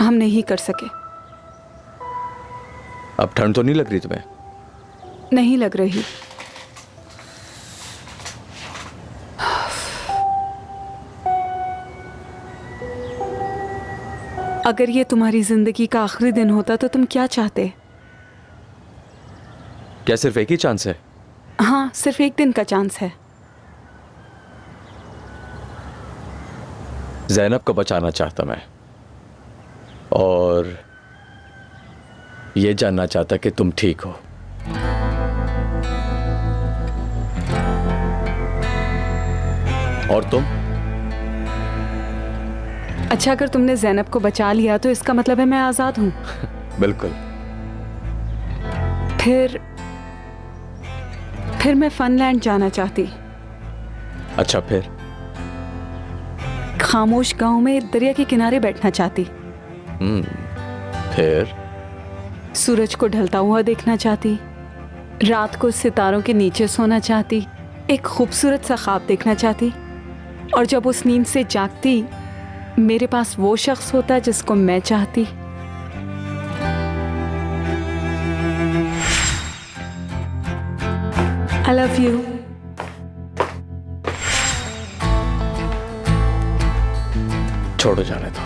हम नहीं कर सके। अब ठंड तो नहीं लग रही तुम्हें? नहीं लग रही। अगर ये तुम्हारी जिंदगी का आखिरी दिन होता तो तुम क्या चाहते? क्या सिर्फ एक ही चांस है? हाँ, सिर्फ एक दिन का चांस है। ज़ैनब को बचाना चाहता मैं, और ये जानना चाहता कि तुम ठीक हो। और तुम? अच्छा, अगर तुमने ज़ैनब को बचा लिया तो इसका मतलब है मैं आजाद हूं। बिल्कुल। फिर मैं फनलैंड जाना चाहती। अच्छा, फिर? खामोश गांव में दरिया के किनारे बैठना चाहती। फिर? सूरज को ढलता हुआ देखना चाहती, रात को सितारों के नीचे सोना चाहती, एक खूबसूरत सा ख्वाब देखना चाहती, और जब उस नींद से जागती मेरे पास वो शख्स होता जिसको मैं चाहती। I love you. छोड़ो, जाने दो।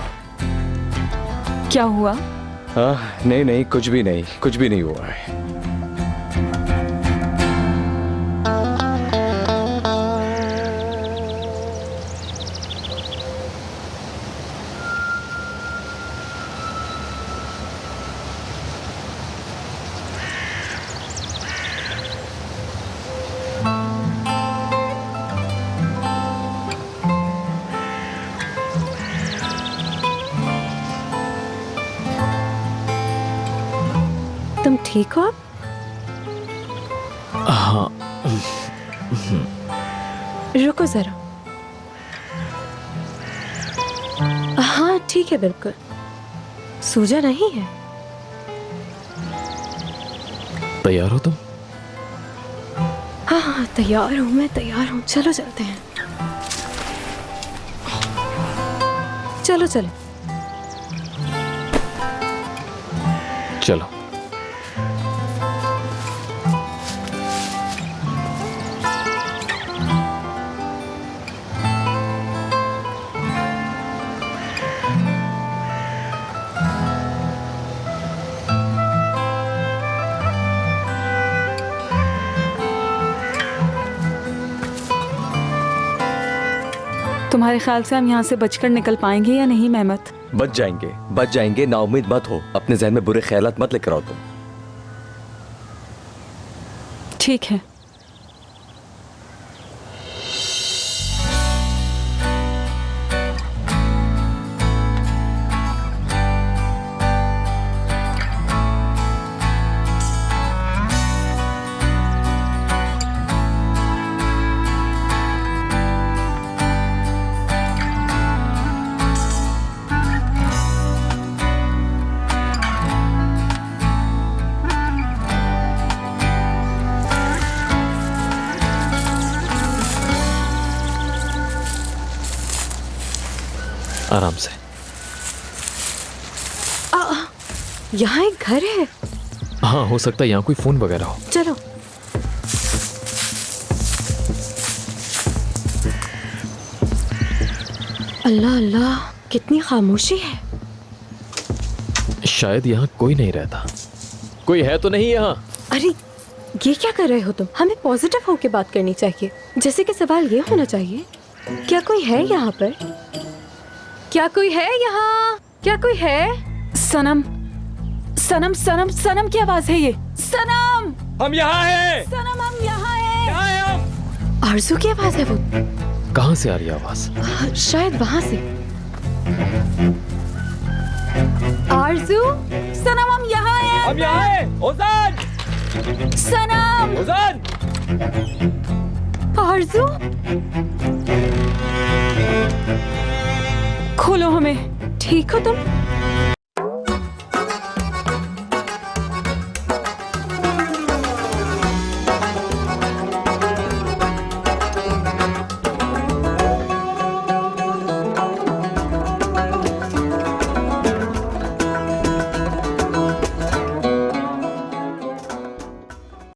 क्या हुआ? नहीं नहीं, कुछ भी नहीं, कुछ भी नहीं हुआ है। तुम ठीक हो अब? हाँ। रुको जरा। हाँ ठीक है, बिल्कुल। सूजा नहीं है। तैयार हो तुम? हाँ हाँ तैयार हूँ, मैं तैयार हूँ। चलो चलते हैं। चलो चलो चलो। तुम्हारे ख्याल से हम यहाँ से बचकर निकल पाएंगे या नहीं मेहमत? बच जाएंगे, बच जाएंगे। नाउम्मीद मत हो, अपने जहन में बुरे ख्यालात मत लेकर आओ तुम। ठीक है। आराम से। यहाँ एक घर है। हाँ, हो सकता है यहाँ कोई फोन वगैरह हो। चलो। अल्लाह अल्लाह, कितनी खामोशी है। शायद यहाँ कोई नहीं रहता। कोई है तो नहीं यहाँ? अरे ये क्या कर रहे हो तुम? हमें पॉजिटिव होके बात करनी चाहिए। जैसे कि सवाल ये होना चाहिए, क्या कोई है यहाँ पर? क्या कोई है यहाँ? क्या कोई है? सनम, सनम, सनम, सनम की आवाज है ये। सनम, हम यहाँ हैं। सनम, हम यहाँ हैं। यहाँ हैं हम। आरज़ू की आवाज है वो। कहाँ से आ रही है आवाज? शायद वहां से। आरज़ू, सनम, हम यहाँ हैं। हम यहाँ हैं। ओजान, सनम, ओजान। आरज़ू, खोलो हमें। ठीक हो तुम?